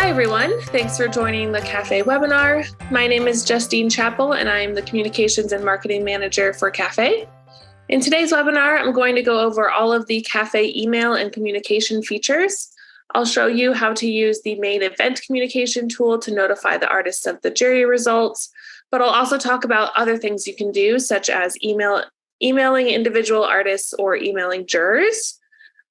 Hi, everyone. Thanks for joining the CaFÉ webinar. My name is Justine Chappell, and I'm the Communications and Marketing Manager for CaFÉ. In today's webinar, I'm going to go over all of the CaFÉ email and communication features. I'll show you how to use the main event communication tool to notify the artists of the jury results, but I'll also talk about other things you can do, such as emailing individual artists or emailing jurors.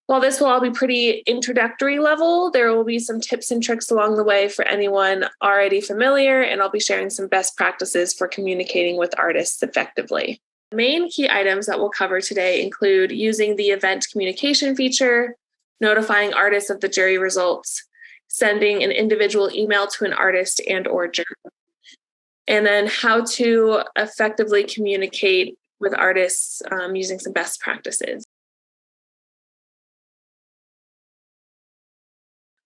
While this will all be pretty introductory level, there will be some tips and tricks along the way for anyone already familiar, and I'll be sharing some best practices for communicating with artists effectively. The main key items that we'll cover today include using the event communication feature, notifying artists of the jury results, sending an individual email to an artist and or juror, and then how to effectively communicate with artists using some best practices.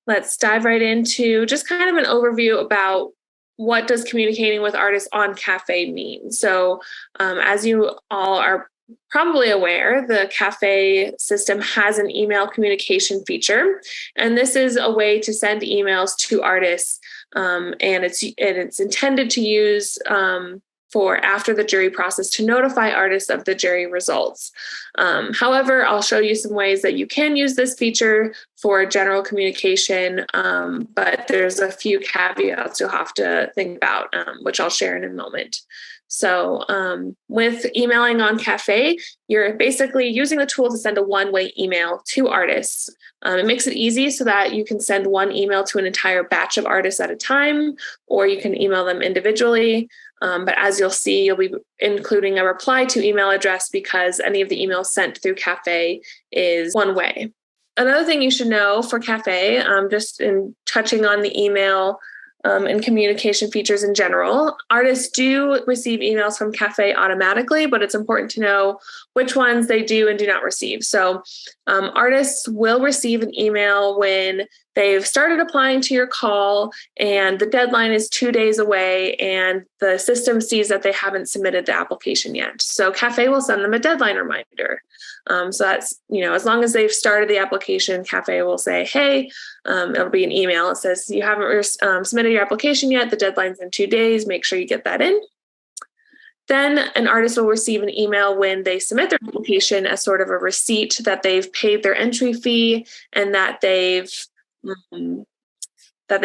Let's dive right into just kind of an overview about what does communicating with artists on CaFÉ mean. So as you all are probably aware, the CaFÉ system has an email communication feature, and this is a way to send emails to artists, and it's intended to use for after the jury process to notify artists of the jury results. However, I'll show you some ways that you can use this feature for general communication, but there's a few caveats you'll have to think about, which I'll share in a moment. So with emailing on CaFÉ, you're basically using the tool to send a one-way email to artists. It makes it easy so that you can send one email to an entire batch of artists at a time, or you can email them individually. But as you'll see, you'll be including a reply to email address because any of the emails sent through CaFÉ is one way. Another thing you should know for CaFÉ, just in touching on the email and communication features in general, artists do receive emails from CaFÉ automatically, but it's important to know which ones they do and do not receive. So artists will receive an email when they've started applying to your call and the deadline is 2 days away and the system sees that they haven't submitted the application yet. So CaFÉ will send them a deadline reminder. So that's, as long as they've started the application, CaFÉ will say, hey, it'll be an email. It says, you haven't submitted your application yet. The deadline's in 2 days. Make sure you get that in. Then an artist will receive an email when they submit their application as sort of a receipt that they've paid their entry fee and that they've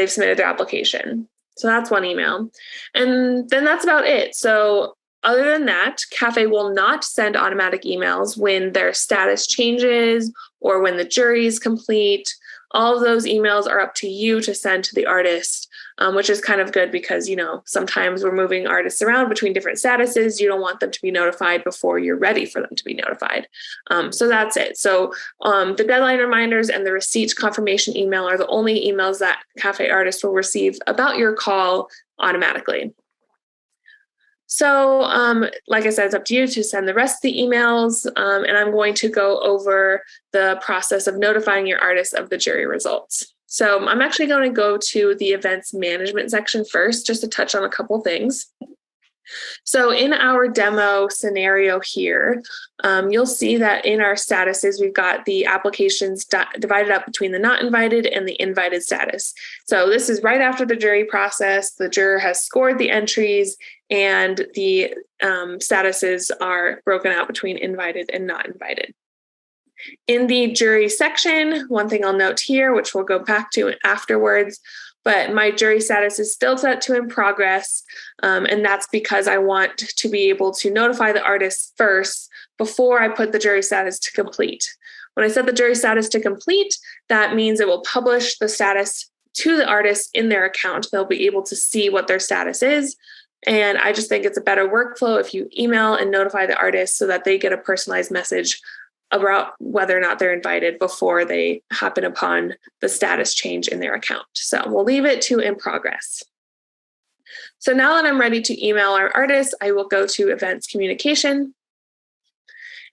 submitted their application. So that's one email. And then that's about it. So other than that, CaFÉ will not send automatic emails when their status changes or when the jury is complete. All of those emails are up to you to send to the artist, which is kind of good because, sometimes we're moving artists around between different statuses. You don't want them to be notified before you're ready for them to be notified. So that's it. So the deadline reminders and the receipt confirmation email are the only emails that CaFÉ artists will receive about your call automatically. So like I said, it's up to you to send the rest of the emails, and I'm going to go over the process of notifying your artists of the jury results. So I'm actually going to go to the events management section first, just to touch on a couple things. So in our demo scenario here, you'll see that in our statuses, we've got the applications divided up between the not invited and the invited status. So this is right after the jury process. The juror has scored the entries and the statuses are broken out between invited and not invited. In the jury section, one thing I'll note here, which we'll go back to afterwards, but my jury status is still set to in progress, and that's because I want to be able to notify the artist first before I put the jury status to complete. When I set the jury status to complete, that means it will publish the status to the artist in their account. They'll be able to see what their status is, and I just think it's a better workflow if you email and notify the artist so that they get a personalized message about whether or not they're invited before they happen upon the status change in their account. So we'll leave it to in progress. So now that I'm ready to email our artists, I will go to events communication.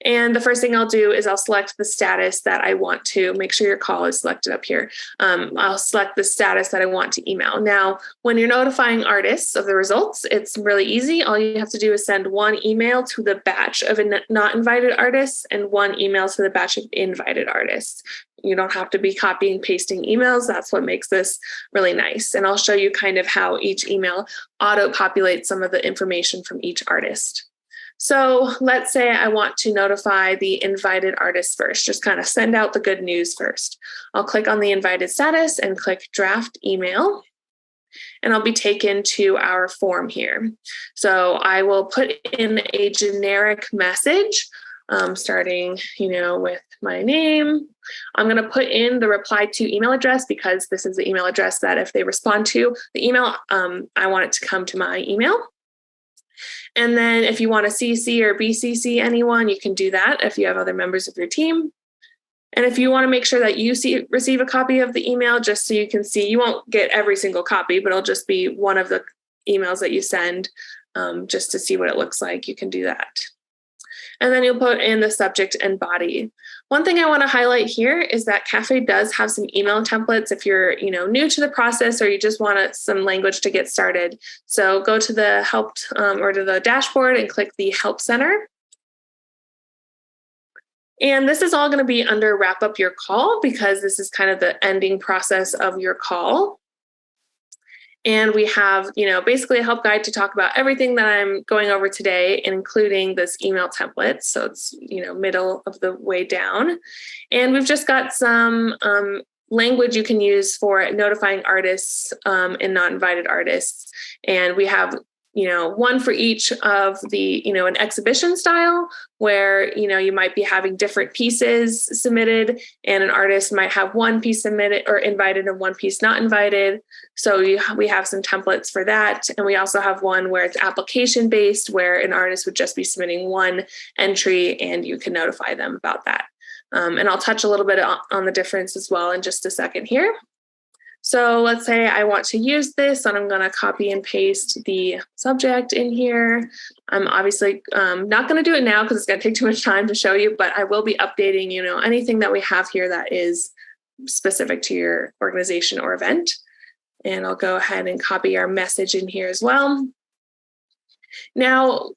And the first thing I'll do is I'll select the status that I want to make sure your call is selected up here. I'll select the status that I want to email. Now, when you're notifying artists of the results, it's really easy. All you have to do is send one email to the batch of not invited artists and one email to the batch of invited artists. You don't have to be copying and pasting emails. That's what makes this really nice. And I'll show you kind of how each email auto-populates some of the information from each artist. So let's say I want to notify the invited artist first, just kind of send out the good news first. I'll click on the invited status and click draft email, and I'll be taken to our form here. So I will put in a generic message, starting, with my name. I'm going to put in the reply to email address because this is the email address that if they respond to the email, I want it to come to my email. And then if you want to CC or BCC anyone, you can do that if you have other members of your team. And if you want to make sure that you receive a copy of the email, just so you can see, you won't get every single copy, but it'll just be one of the emails that you send just to see what it looks like. You can do that. And then you'll put in the subject and body. One thing I want to highlight here is that CaFÉ does have some email templates if you're, new to the process or you just want some language to get started. So go to the help or to the dashboard and click the Help Center. And this is all going to be under Wrap Up Your Call because this is kind of the ending process of your call. And we have, basically a help guide to talk about everything that I'm going over today, including this email template. So it's, middle of the way down. And we've just got some language you can use for notifying artists and not invited artists. And we have, one for each of the, an exhibition style where, you might be having different pieces submitted and an artist might have one piece submitted or invited and one piece not invited. So we have some templates for that. And we also have one where it's application based, where an artist would just be submitting one entry and you can notify them about that. And I'll touch a little bit on the difference as well in just a second here. So let's say I want to use this and I'm going to copy and paste the subject in here. I'm obviously not going to do it now because it's going to take too much time to show you, but I will be updating, anything that we have here that is specific to your organization or event. And I'll go ahead and copy our message in here as well. Now,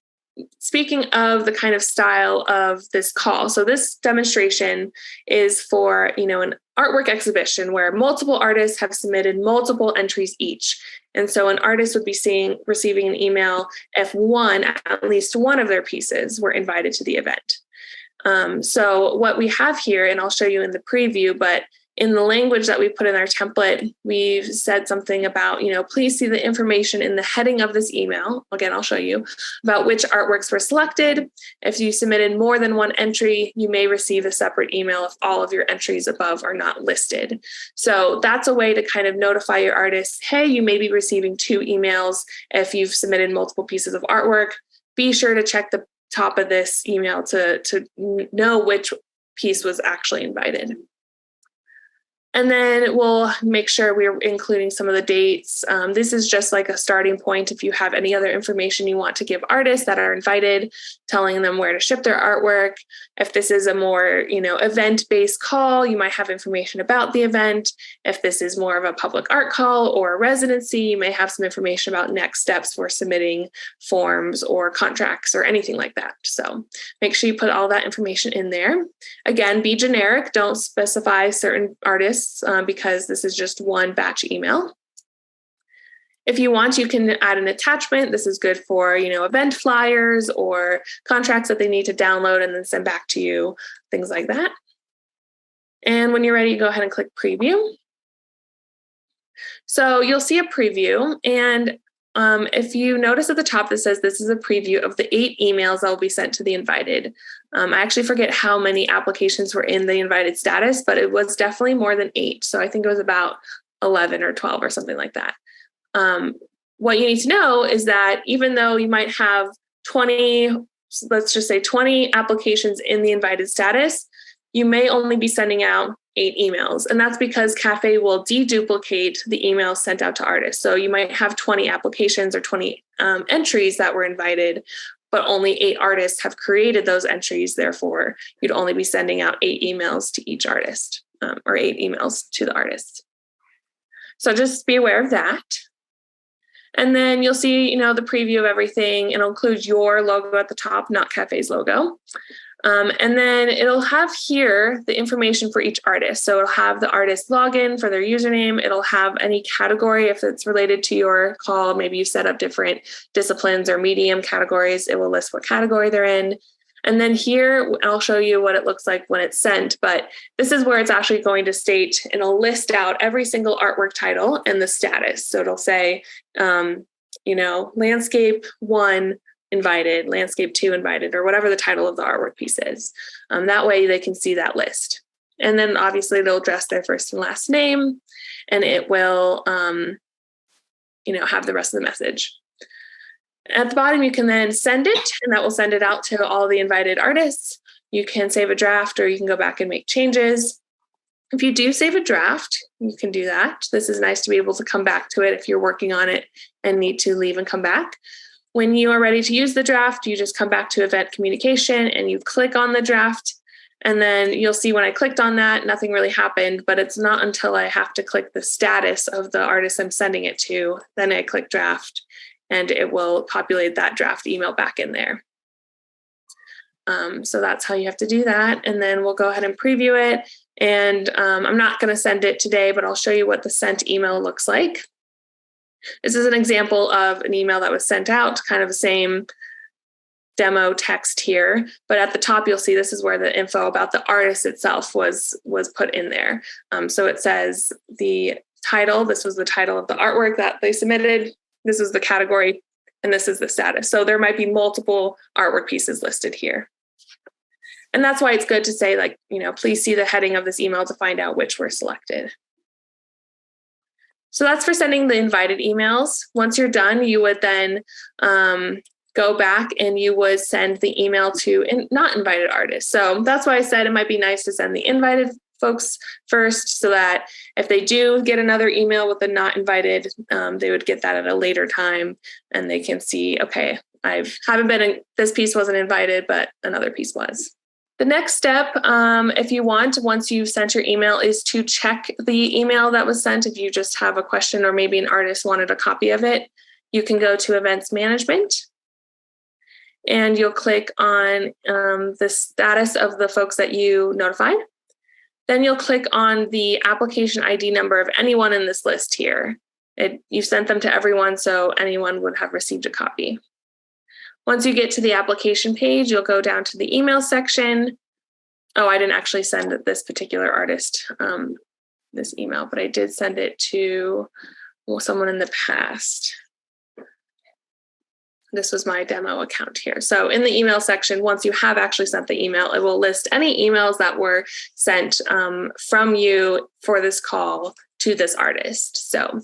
speaking of the kind of style of this call, so this demonstration is for, an artwork exhibition where multiple artists have submitted multiple entries each. And so an artist would be receiving an email if at least one of their pieces were invited to the event. So what we have here, and I'll show you in the preview, but in the language that we put in our template, we've said something about, please see the information in the heading of this email. Again, I'll show you about which artworks were selected. If you submitted more than one entry, you may receive a separate email if all of your entries above are not listed. So that's a way to kind of notify your artists, hey, you may be receiving 2 emails if you've submitted multiple pieces of artwork. Be sure to check the top of this email to know which piece was actually invited. And then we'll make sure we're including some of the dates. This is just like a starting point. If you have any other information you want to give artists that are invited, telling them where to ship their artwork. If this is a more, event-based call, you might have information about the event. If this is more of a public art call or a residency, you may have some information about next steps for submitting forms or contracts or anything like that. So make sure you put all that information in there. Again, be generic. Don't specify certain artists. Because this is just one batch email. If you want, you can add an attachment. This is good for, event flyers or contracts that they need to download and then send back to you, things like that. And when you're ready, go ahead and click preview. So you'll see a preview, and if you notice at the top that says this is a preview of the 8 emails that will be sent to the invited. I actually forget how many applications were in the invited status, but it was definitely more than 8. So I think it was about 11 or 12 or something like that. What you need to know is that even though you might have 20, let's just say 20 applications in the invited status, you may only be sending out 8 emails. And that's because CaFÉ will deduplicate the emails sent out to artists. So you might have 20 applications or 20 entries that were invited, but only 8 artists have created those entries. Therefore, you'd only be sending out 8 emails to each artist, or 8 emails to the artist. So just be aware of that. And then you'll see, the preview of everything. It'll include your logo at the top, not CaFÉ's logo. And then it'll have here the information for each artist. So it'll have the artist login for their username. It'll have any category if it's related to your call. Maybe you set up different disciplines or medium categories. It will list what category they're in. And then here, I'll show you what it looks like when it's sent, but this is where it's actually going to state, and it'll list out every single artwork title and the status. So it'll say, landscape 1 invited, landscape 2 invited, or whatever the title of the artwork piece is. That way they can see that list. And then obviously they'll address their first and last name, and it will, have the rest of the message. At the bottom, you can then send it, and that will send it out to all the invited artists. You can save a draft, or you can go back and make changes. If you do save a draft, you can do that. This is nice to be able to come back to it if you're working on it and need to leave and come back. When you are ready to use the draft, you just come back to event communication and you click on the draft. And then you'll see when I clicked on that, nothing really happened, but it's not until I have to click the status of the artist I'm sending it to, then I click draft, and it will populate that draft email back in there. So that's how you have to do that. And then we'll go ahead and preview it. And I'm not going to send it today, but I'll show you what the sent email looks like. This is an example of an email that was sent out, kind of the same demo text here, but at the top, you'll see this is where the info about the artist itself was put in there. So it says the title, this was the title of the artwork that they submitted. This is the category, and this is the status. So there might be multiple artwork pieces listed here. And that's why it's good to say, please see the heading of this email to find out which were selected. So that's for sending the invited emails. Once you're done, you would then go back and you would send the email to not invited artists. So that's why I said it might be nice to send the invited folks first, so that if they do get another email with the not invited, they would get that at a later time, and they can see, okay, this piece wasn't invited, but another piece was. The next step, if you want, once you've sent your email, is to check the email that was sent. If you just have a question, or maybe an artist wanted a copy of it, you can go to Events Management, and you'll click on the status of the folks that you notified. Then you'll click on the application ID number of anyone in this list here. You sent them to everyone, so anyone would have received a copy. Once you get to the application page, you'll go down to the email section. Oh, I didn't actually send this particular artist this email, but I did send it to someone in the past. This was my demo account here. So in the email section, once you have actually sent the email, it will list any emails that were sent from you for this call to this artist. So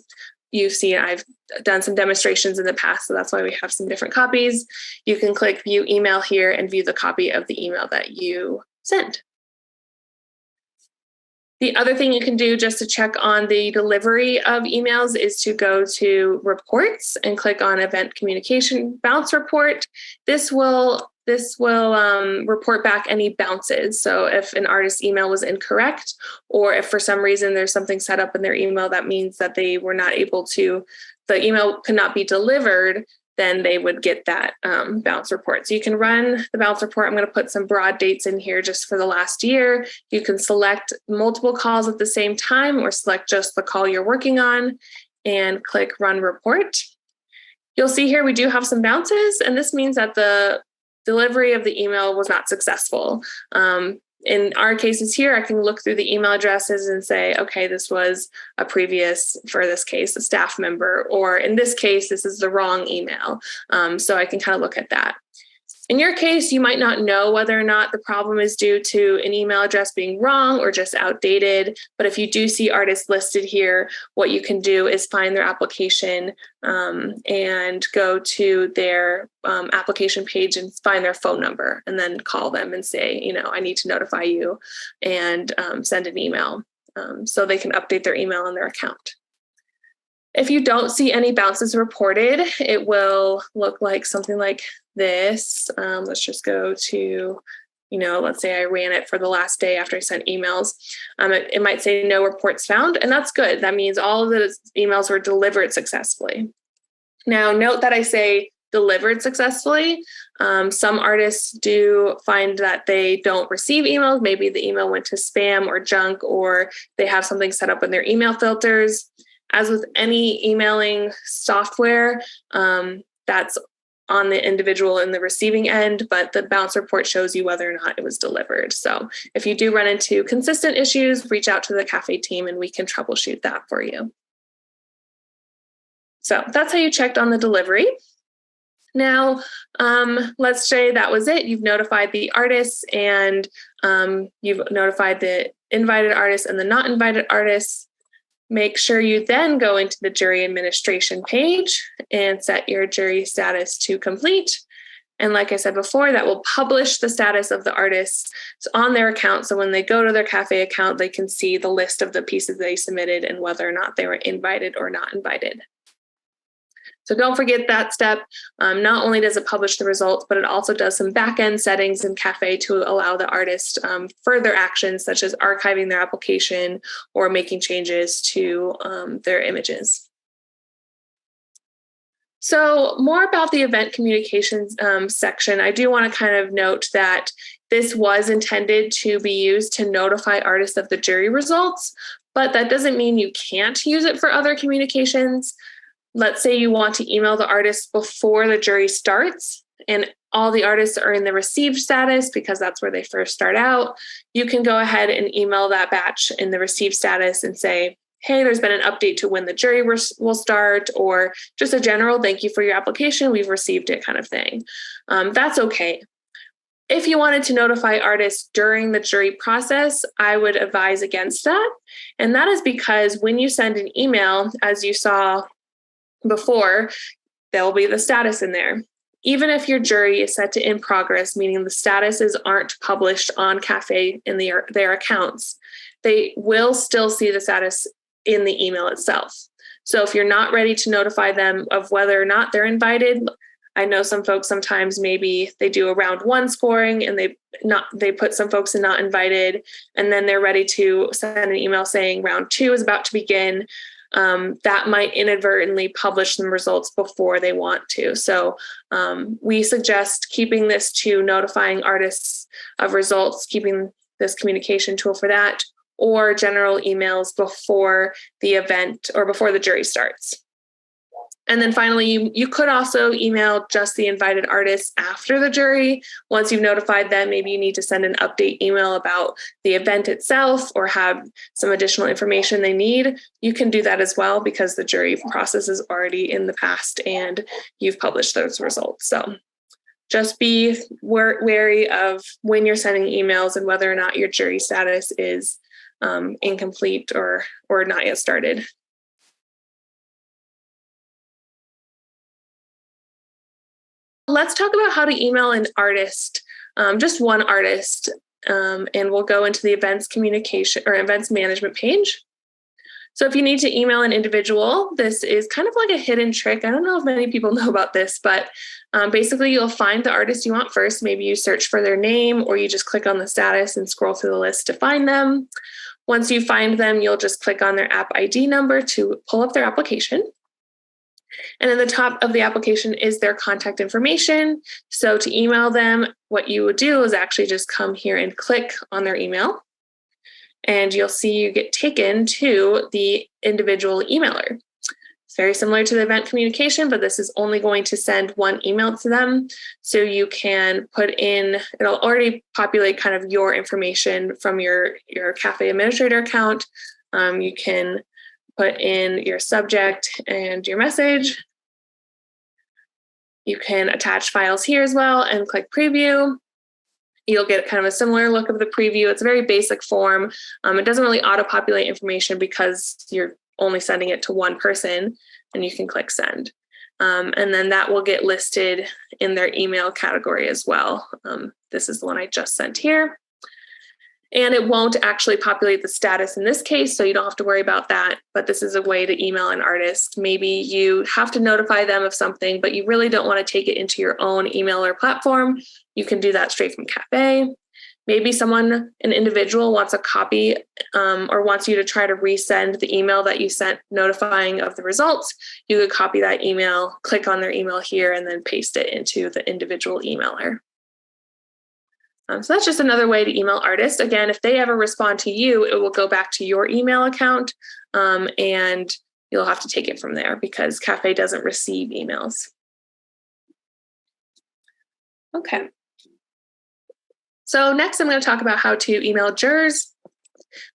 you see, I've done some demonstrations in the past, so that's why we have some different copies. You can click View Email here and view the copy of the email that you sent. The other thing you can do just to check on the delivery of emails is to go to Reports and click on Event Communication Bounce Report. This will report back any bounces. So if an artist's email was incorrect, or if for some reason there's something set up in their email that means that they were not able to, the email could not be delivered, then they would get that bounce report. So you can run the bounce report. I'm going to put some broad dates in here just for the last year. You can select multiple calls at the same time, or select just the call you're working on and click Run Report. You'll see here we do have some bounces, and this means that the delivery of the email was not successful. In our cases here, I can look through the email addresses and say, okay, this was a previous, for this case, a staff member, or in this case, this is the wrong email. So I can kind of look at that. In your case, you might not know whether or not the problem is due to an email address being wrong or just outdated. But if you do see artists listed here, what you can do is find their application and go to their application page and find their phone number, and then call them and say, I need to notify you, and send an email so they can update their email on their account. If you don't see any bounces reported, it will look like something like this, let's just go to, let's say I ran it for the last day after I sent emails. It might say no reports found, and that's good. That means all of the emails were delivered successfully. Now, note that I say delivered successfully. Some artists do find that they don't receive emails. Maybe the email went to spam or junk, or they have something set up in their email filters. As with any emailing software, that's on the individual in the receiving end, but the bounce report shows you whether or not it was delivered. So if you do run into consistent issues, reach out to the CaFÉ team and we can troubleshoot that for you. So that's how you checked on the delivery. Now, let's say that was it. You've notified the artists and you've notified the invited artists and the not invited artists. Make sure you then go into the jury administration page and set your jury status to complete. And like I said before, that will publish the status of the artists on their account. So when they go to their CaFÉ account, they can see the list of the pieces they submitted and whether or not they were invited or not invited. So don't forget that step. Not only does it publish the results, but it also does some back-end settings in CaFÉ to allow the artist further actions such as archiving their application or making changes to their images. So more about the event communications section, I do want to kind of note that this was intended to be used to notify artists of the jury results, but that doesn't mean you can't use it for other communications. Let's say you want to email the artist before the jury starts and all the artists are in the received status because that's where they first start out. You can go ahead and email that batch in the received status and say, hey, there's been an update to when the jury will start, or just a general thank you for your application. We've received it kind of thing. That's okay. If you wanted to notify artists during the jury process, I would advise against that. And that is because when you send an email, as you saw before, there will be the status in there. Even if your jury is set to in progress, meaning the statuses aren't published on CaFÉ in their accounts, they will still see the status in the email itself. So if you're not ready to notify them of whether or not they're invited, I know some folks sometimes maybe they do a round one scoring and they put some folks in not invited, and then they're ready to send an email saying round two is about to begin. That might inadvertently publish some results before they want to. So we suggest keeping this to notifying artists of results, keeping this communication tool for that, or general emails before the event or before the jury starts. And then finally, you could also email just the invited artists after the jury. Once you've notified them, maybe you need to send an update email about the event itself or have some additional information they need. You can do that as well because the jury process is already in the past and you've published those results. So just be wary of when you're sending emails and whether or not your jury status is incomplete or not yet started. Let's talk about how to email an artist, just one artist, and we'll go into the events communication or events management page. So if you need to email an individual, this is kind of like a hidden trick. I don't know if many people know about this, but basically you'll find the artist you want first. Maybe you search for their name or you just click on the status and scroll through the list to find them. Once you find them, you'll just click on their app ID number to pull up their application. And in the top of the application is their contact information. So to email them, what you would do is actually just come here and click on their email. And you'll see you get taken to the individual emailer. It's very similar to the event communication, but this is only going to send one email to them. So you can put in, it'll already populate kind of your information from your CaFÉ administrator account. You can put in your subject and your message. You can attach files here as well and click preview. You'll get kind of a similar look of the preview. It's a very basic form. It doesn't really auto-populate information because you're only sending it to one person, and you can click send. And then that will get listed in their email category as well. This is the one I just sent here. And it won't actually populate the status in this case, so you don't have to worry about that. But this is a way to email an artist. Maybe you have to notify them of something, but you really don't want to take it into your own email or platform. You can do that straight from CaFÉ. Maybe an individual wants a copy or wants you to try to resend the email that you sent notifying of the results. You could copy that email, click on their email here, and then paste it into the individual emailer. So that's just another way to email artists. Again, if they ever respond to you, it will go back to your email account and you'll have to take it from there because CaFÉ doesn't receive emails. Okay. So next I'm going to talk about how to email jurors.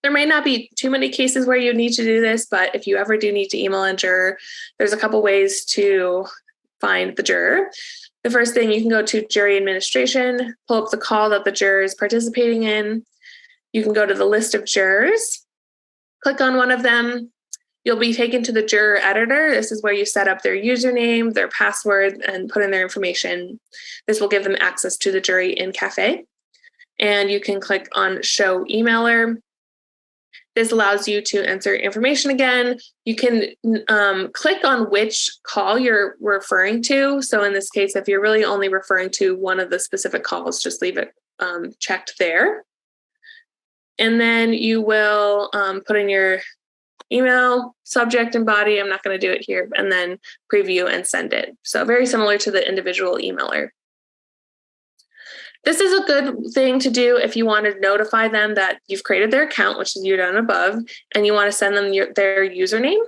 There may not be too many cases where you need to do this, but if you ever do need to email a juror, there's a couple ways to find the juror. The first thing, you can go to jury administration, pull up the call that the juror is participating in. You can go to the list of jurors, click on one of them. You'll be taken to the juror editor. This is where you set up their username, their password, and put in their information. This will give them access to the jury in CaFÉ. And you can click on show emailer. This allows you to enter information again. You can click on which call you're referring to. So in this case, if you're really only referring to one of the specific calls, just leave it checked there. And then you will put in your email, subject, and body. I'm not going to do it here. And then preview and send it. So very similar to the individual emailer. This is a good thing to do if you want to notify them that you've created their account, which is you done above, and you want to send them their username.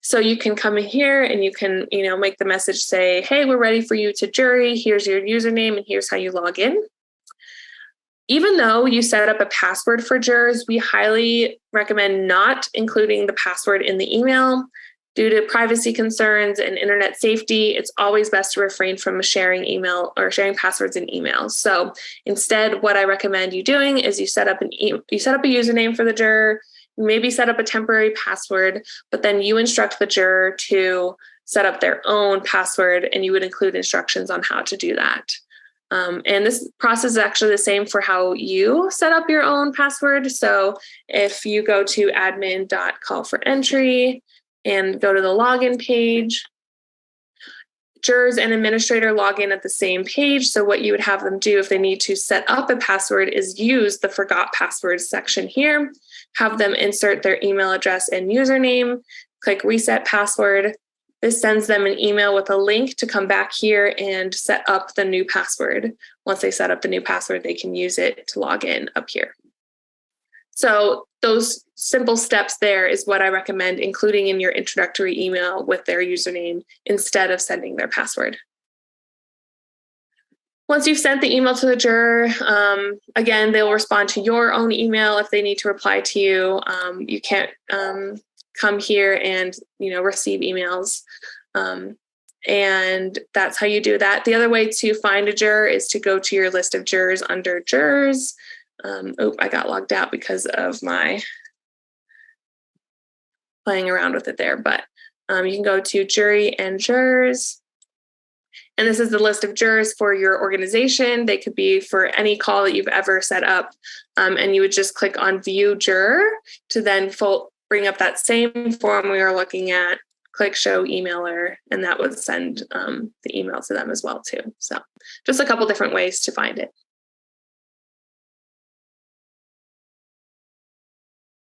So you can come in here and you can, make the message say, hey, we're ready for you to jury. Here's your username and here's how you log in. Even though you set up a password for jurors, we highly recommend not including the password in the email. Due to privacy concerns and internet safety, it's always best to refrain from sharing email or sharing passwords in emails. So instead, what I recommend you doing is you set up a username for the juror, maybe set up a temporary password, but then you instruct the juror to set up their own password, and you would include instructions on how to do that. And this process is actually the same for how you set up your own password. So if you go to admin.callforentry, and go to the login page, jurors and administrator log in at the same page. So what you would have them do if they need to set up a password is use the forgot passwords section here, have them insert their email address and username, click reset password. This sends them an email with a link to come back here and set up the new password. Once they set up the new password, they can use it to log in up here. So those simple steps there is what I recommend including in your introductory email with their username instead of sending their password. Once you've sent the email to the juror, again, they'll respond to your own email if they need to reply to you. You can't come here and receive emails. And that's how you do that. The other way to find a juror is to go to your list of jurors under jurors. I got logged out because of my playing around with it there, but you can go to jury and jurors. And this is the list of jurors for your organization. They could be for any call that you've ever set up. And you would just click on view juror to then bring up that same form we were looking at, click show emailer, and that would send the email to them as well too. So just a couple different ways to find it.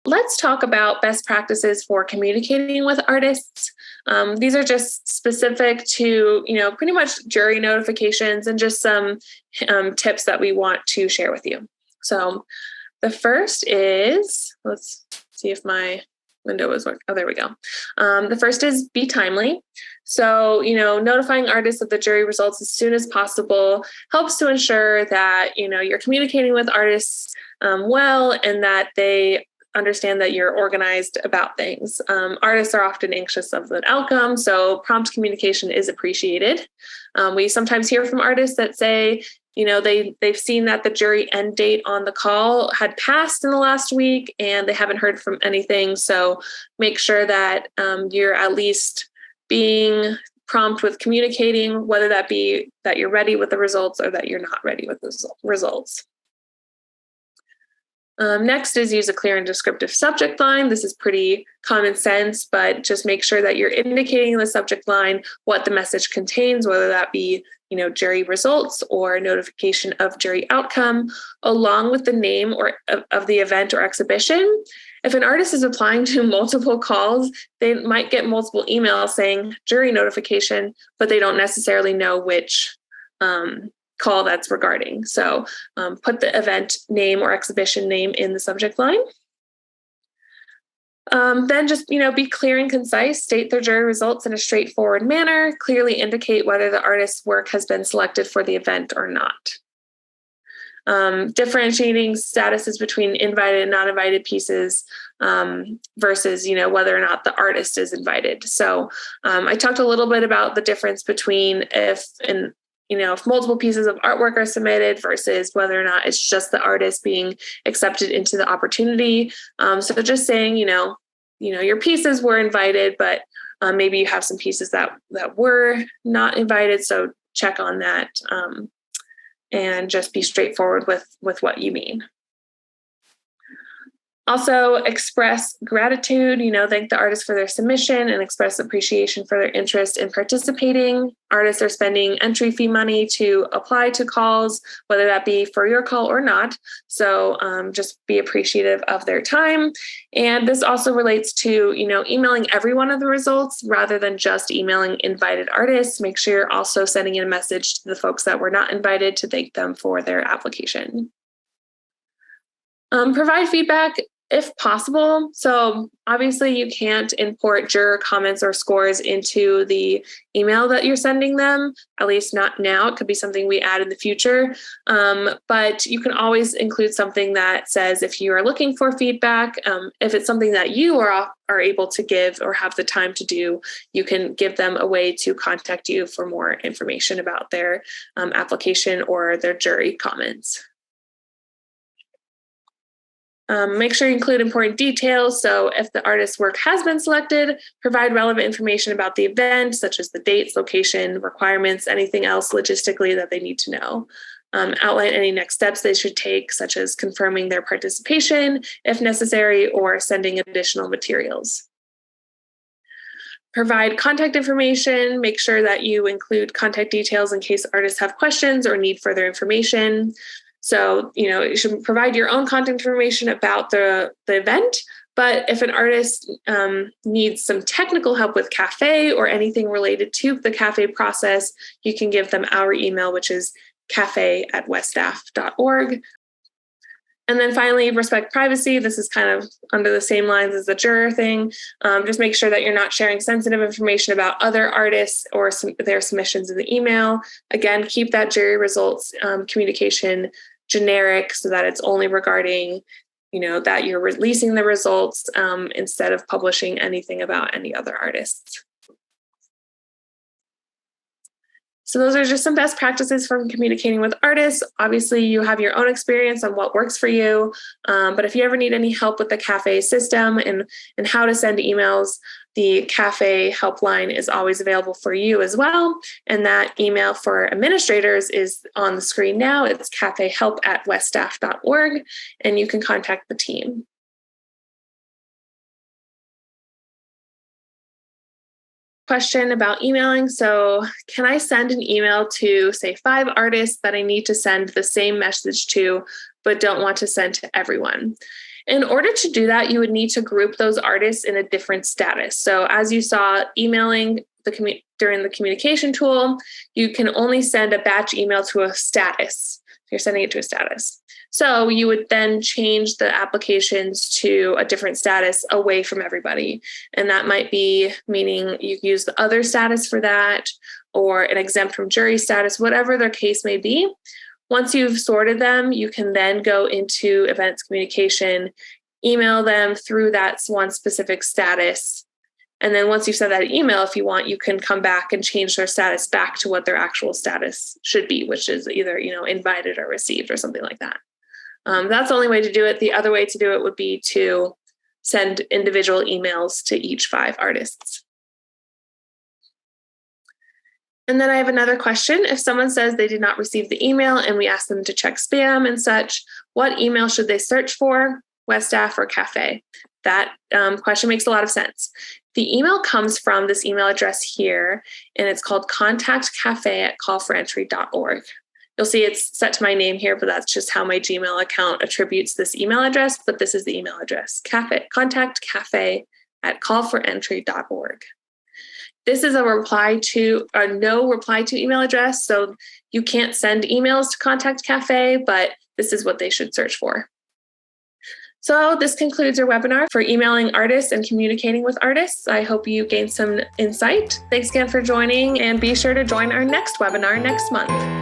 Let's talk about best practices for communicating with artists. These are just specific to, pretty much jury notifications and just some tips that we want to share with you. So the first is, let's see if my window is working. Oh, there we go. The first is be timely. So, notifying artists of the jury results as soon as possible helps to ensure that, you're communicating with artists well and that they understand that you're organized about things. Artists are often anxious of the outcome, so prompt communication is appreciated. We sometimes hear from artists that say, they've seen that the jury end date on the call had passed in the last week and they haven't heard from anything. So make sure that you're at least being prompt with communicating, whether that be that you're ready with the results or that you're not ready with the results. Next is use a clear and descriptive subject line. This is pretty common sense, but just make sure that you're indicating in the subject line what the message contains, whether that be, jury results or notification of jury outcome, along with the name of the event or exhibition. If an artist is applying to multiple calls, they might get multiple emails saying jury notification, but they don't necessarily know which call that's regarding. So put the event name or exhibition name in the subject line. Then just, be clear and concise, state their jury results in a straightforward manner, clearly indicate whether the artist's work has been selected for the event or not. Differentiating statuses between invited and non-invited pieces versus, whether or not the artist is invited. So I talked a little bit about the difference between if multiple pieces of artwork are submitted versus whether or not it's just the artist being accepted into the opportunity. So just saying, your pieces were invited, but maybe you have some pieces that were not invited. So check on that and just be straightforward with what you mean. Also, express gratitude, thank the artist for their submission and express appreciation for their interest in participating. Artists are spending entry fee money to apply to calls, whether that be for your call or not. So just be appreciative of their time. And this also relates to, emailing everyone of the results rather than just emailing invited artists. Make sure you're also sending in a message to the folks that were not invited to thank them for their application. Provide feedback if possible. So obviously you can't import juror comments or scores into the email that you're sending them, at least not now. It could be something we add in the future. But you can always include something that says if you are looking for feedback, if it's something that you are able to give or have the time to do, you can give them a way to contact you for more information about their application or their jury comments. Make sure you include important details. So if the artist's work has been selected, provide relevant information about the event, such as the dates, location, requirements, anything else logistically that they need to know. Outline any next steps they should take, such as confirming their participation, if necessary, or sending additional materials. Provide contact information. Make sure that you include contact details in case artists have questions or need further information. So, you should provide your own contact information about the event, but if an artist needs some technical help with CaFÉ or anything related to the CaFÉ process, you can give them our email, which is café@weststaff.org. And then finally, respect privacy. This is kind of under the same lines as the juror thing. Just make sure that you're not sharing sensitive information about other artists or their submissions in the email. Again, keep that jury results communication generic so that it's only regarding, that you're releasing the results instead of publishing anything about any other artists. So those are just some best practices for communicating with artists. Obviously, you have your own experience on what works for you. But if you ever need any help with the CaFÉ system and how to send emails, the CaFÉ helpline is always available for you as well. And that email for administrators is on the screen now. It's cafehelp@weststaff.org, and you can contact the team. Question about emailing. So can I send an email to, say, 5 artists that I need to send the same message to, but don't want to send to everyone? In order to do that, you would need to group those artists in a different status. So as you saw, emailing during the communication tool, you can only send a batch email to a status. You're sending it to a status. So you would then change the applications to a different status away from everybody. And that might be meaning you use the other status for that or an exempt from jury status, whatever their case may be. Once you've sorted them, you can then go into events communication, email them through that one specific status. And then once you've sent that email, if you want, you can come back and change their status back to what their actual status should be, which is either, invited or received or something like that. That's the only way to do it. The other way to do it would be to send individual emails to each 5 artists. And then I have another question. If someone says they did not receive the email and we ask them to check spam and such, what email should they search for, Westaff or CaFÉ? That question makes a lot of sense. The email comes from this email address here, and it's called contactcafe@callforentry.org. You'll see it's set to my name here, but that's just how my Gmail account attributes this email address, but this is the email address, contactcafe@callforentry.org. This is a no reply to email address, so you can't send emails to Contact CaFÉ, but this is what they should search for. So this concludes our webinar for emailing artists and communicating with artists. I hope you gained some insight. Thanks again for joining, and be sure to join our next webinar next month.